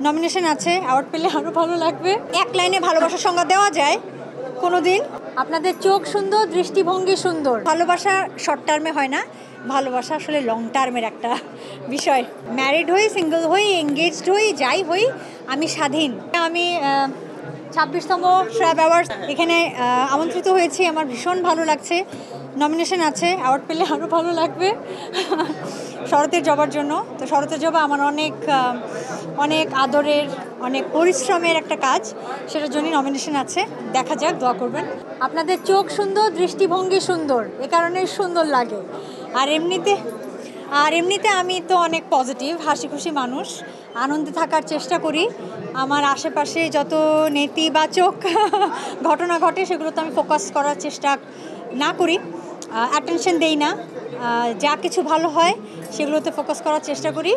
Nomination আছে, award পেলে আরও ভালো লাগবে। এক লাইনে ভালোবাসার সংজ্ঞা দেওয়া যায় কোনো দিন? আপনাদের চোখ সুন্দর, দৃষ্টিভঙ্গি সুন্দর। ভালোবাসা শর্ট টার্মে হয় না, ভালোবাসা আসলে লং টার্মের একটা বিষয়। ম্যারিড হই, সিঙ্গেল হই, এঙ্গেজড হই, যাই হই, আমি স্বাধীন। আমি 26তম শ্রাব অ্যাওয়ার্ডস এখানে আমন্ত্রিত হয়েছি, আমার ভীষণ ভালো লাগছে। নমিনেশন আছে, অ্যাওয়ার্ড পেলে আরও ভালো লাগবে শরতের জবার জন্য। তো শরতের জবা আমার অনেক আদরের, অনেক পরিশ্রমের একটা কাজ, সেটার জন্যই নমিনেশন আছে। দেখা যাক, দোয়া করবেন। আপনাদের চোখ সুন্দর, দৃষ্টিভঙ্গি সুন্দর, এ কারণেই সুন্দর লাগে। আর এমনিতে আমি তো অনেক পজিটিভ, হাসি খুশি মানুষ, আনন্দে থাকার চেষ্টা করি। আমার আশেপাশে যত নেতিবাচক ঘটনা ঘটে সেগুলোতে আমি ফোকাস করার চেষ্টা না করি, অ্যাটেনশন দেই না। যা কিছু ভালো হয় সেগুলোতে ফোকাস করার চেষ্টা করি।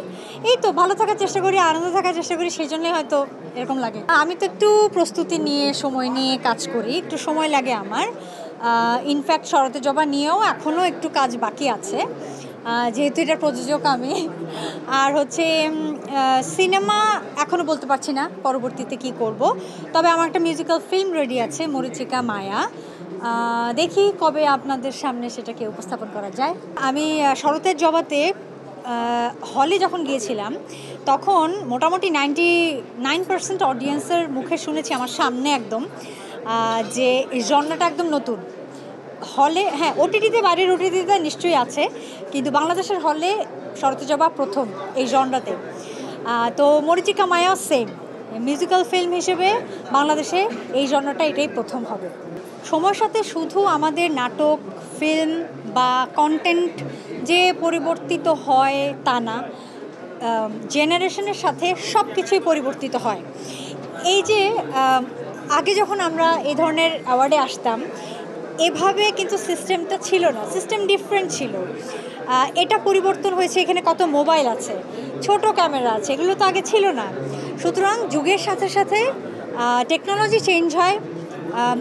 এই তো ভালো থাকার চেষ্টা করি, আনন্দ থাকার চেষ্টা করি, সেই জন্যই হয়তো এরকম লাগে। আমি তো একটু প্রস্তুতি নিয়ে, সময় নিয়ে কাজ করি, একটু সময় লাগে আমার। ইনফ্যাক্ট শরতের জবা নিয়েও এখনও একটু কাজ বাকি আছে, যেহেতু এটার প্রযোজক আমি। আর হচ্ছে সিনেমা এখনও বলতে পারছি না পরবর্তীতে কি করব, তবে আমার একটা মিউজিক্যাল ফিল্ম রেডি আছে, মরীচিকা মায়া। দেখি কবে আপনাদের সামনে সেটাকে উপস্থাপন করা যায়। আমি শরতের জবাতে হলে যখন গিয়েছিলাম তখন মোটামুটি 99% অডিয়েন্সের মুখে শুনেছি আমার সামনে একদম, যে এই জনরাটা একদম নতুন। হলে, হ্যাঁ, ওটিটিতে, বাড়ির ওটিটিতে নিশ্চয়ই আছে, কিন্তু বাংলাদেশের হলে শরতের জবা প্রথম এই জনরাতে। তো মরীচিকা মায়া সেম, মিউজিক্যাল ফিল্ম হিসেবে বাংলাদেশে এই জনরাটা এটাই প্রথম হবে। সময়ের সাথে শুধু আমাদের নাটক, ফিল্ম বা কন্টেন্ট যে পরিবর্তিত হয় তা না, জেনারেশনের সাথে সব কিছুই পরিবর্তিত হয়। এই যে আগে যখন আমরা এই ধরনের অ্যাওয়ার্ডে আসতাম, এভাবে কিন্তু সিস্টেমটা ছিল না, সিস্টেম ডিফারেন্ট ছিল। এটা পরিবর্তন হয়েছে, এখানে কত মোবাইল আছে, ছোট ক্যামেরা আছে, এগুলো তো আগে ছিল না। সুতরাং যুগের সাথে সাথে টেকনোলজি চেঞ্জ হয়,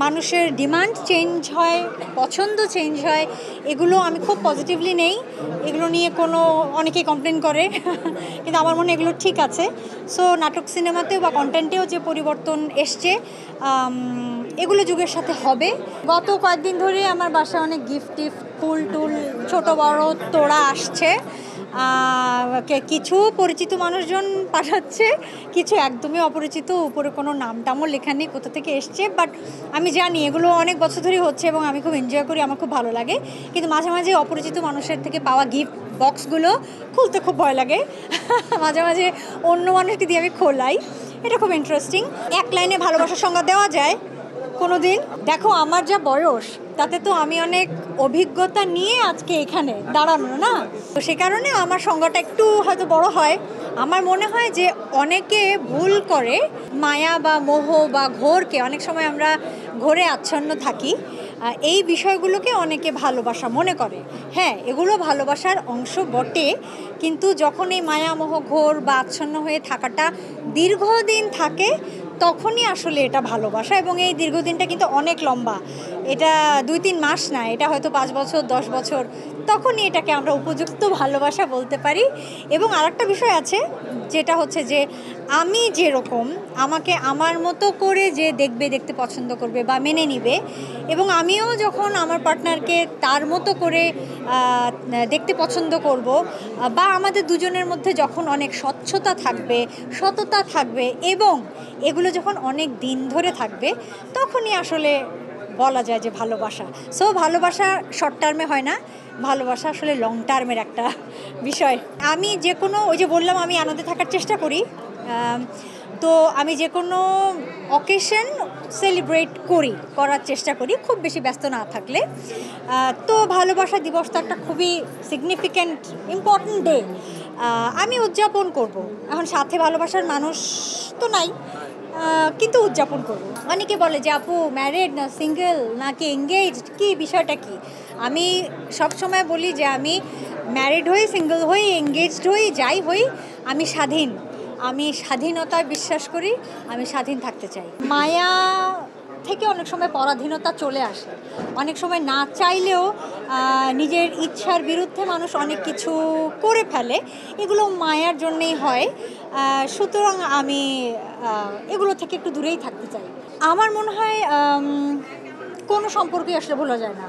মানুষের ডিমান্ড চেঞ্জ হয়, পছন্দ চেঞ্জ হয়। এগুলো আমি খুব পজিটিভলি নেই, এগুলো নিয়ে অনেকেই কমপ্লেন করে কিন্তু আমার মনে এগুলো ঠিক আছে। সো নাটক, সিনেমাতেও বা কন্টেন্টেও যে পরিবর্তন এসছে, এগুলো যুগের সাথে হবে। গত কয়েকদিন ধরে আমার বাসায় অনেক গিফট, ফুল টুল, ছোট বড় তোড়া আসছে। কিছু পরিচিত মানুষজন পাঠাচ্ছে, কিছু একদমই অপরিচিত, উপরে কোনো নাম টামও লেখা নেই কোথা থেকে এসছে। বাট আমি জানি এগুলো অনেক বছর ধরেই হচ্ছে এবং আমি খুব এনজয় করি, আমার খুব ভালো লাগে। কিন্তু মাঝে মাঝে অপরিচিত মানুষের থেকে পাওয়া গিফট বক্সগুলো খুলতে খুব ভয় লাগে মাঝে মাঝে অন্য মানুষকে দিয়ে আমি খোলাই, এটা খুব ইন্টারেস্টিং। এক লাইনে ভালোবাসার সংজ্ঞা দেওয়া যায় কোনো দিন? দেখো, আমার যা বয়স তাতে তো আমি অনেক অভিজ্ঞতা নিয়ে আজকে এখানে দাঁড়ানো না, তো সে কারণে আমার সংজ্ঞাটা একটু হয়তো বড় হয়। আমার মনে হয় যে অনেকে ভুল করে মায়া বা মোহ বা ঘোরকে, অনেক সময় আমরা ঘোরে আচ্ছন্ন থাকি, এই বিষয়গুলোকে অনেকে ভালোবাসা মনে করে। হ্যাঁ, এগুলো ভালোবাসার অংশ বটে, কিন্তু যখন এই মায়া মোহ ঘোর বা আচ্ছন্ন হয়ে থাকাটা দীর্ঘদিন থাকে তখনই আসলে এটা ভালোবাসা। এবং এই দীর্ঘদিনটা কিন্তু অনেক লম্বা, এটা 2-3 মাস না, এটা হয়তো 5 বছর 10 বছর, তখনই এটাকে আমরা উপযুক্ত ভালোবাসা বলতে পারি। এবং আরেকটা বিষয় আছে, যেটা হচ্ছে যে আমি যেরকম, আমাকে আমার মতো করে যে দেখবে, দেখতে পছন্দ করবে বা মেনে নিবে, এবং আমিও যখন আমার পার্টনারকে তার মতো করে দেখতে পছন্দ করব, বা আমাদের দুজনের মধ্যে যখন অনেক স্বচ্ছতা থাকবে, সততা থাকবে, এবং এগুলো যখন অনেক দিন ধরে থাকবে, তখনই আসলে বলা যায় যে ভালোবাসা। সো ভালোবাসা শর্ট টার্মে হয় না, ভালোবাসা আসলে লং টার্মের একটা বিষয়। আমি যে কোনো, ওই যে বললাম, আমি আনন্দে থাকার চেষ্টা করি, তো আমি যে কোনো অকেশন সেলিব্রেট করার চেষ্টা করি, খুব বেশি ব্যস্ত না থাকলে। তো ভালোবাসা দিবস তো একটা খুবই সিগনিফিক্যান্ট, ইম্পর্ট্যান্ট ডে, আমি উদযাপন করব। এখন সাথে ভালোবাসার মানুষ তো নাই, কিন্তু উদযাপন করব। অনেকে বলে যে আপু ম্যারিড না সিঙ্গেল নাকি এঙ্গেজড, কি বিষয়টা কি? আমি সব সময় বলি যে আমি ম্যারিড হই, সিঙ্গেল হই, এঙ্গেজড হই, যাই হই, আমি স্বাধীন। আমি স্বাধীনতায় বিশ্বাস করি, আমি স্বাধীন থাকতে চাই। মায়া থেকে অনেক সময় পরাধীনতা চলে আসে, অনেক সময় না চাইলেও নিজের ইচ্ছার বিরুদ্ধে মানুষ অনেক কিছু করে ফেলে, এগুলো মায়ার জন্যেই হয়। সুতরাং আমি এগুলো থেকে একটু দূরেই থাকতে চাই। আমার মনে হয় কোনো সম্পর্কই আসলে ভোলা যায় না,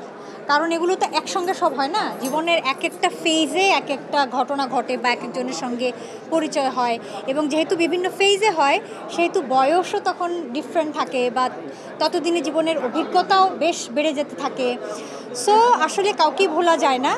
কারণ এগুলো তো একসঙ্গে সব হয় না। জীবনের এক একটা ফেজে এক একটা ঘটনা ঘটে বা এক একজনের সঙ্গে পরিচয় হয়, এবং যেহেতু বিভিন্ন ফেজে হয় সেহেতু বয়সও তখন ডিফারেন্ট থাকে, বা ততদিনে জীবনের অভিজ্ঞতাও বেশ বেড়ে যেতে থাকে। সো আসলে কাউকেই ভোলা যায় না,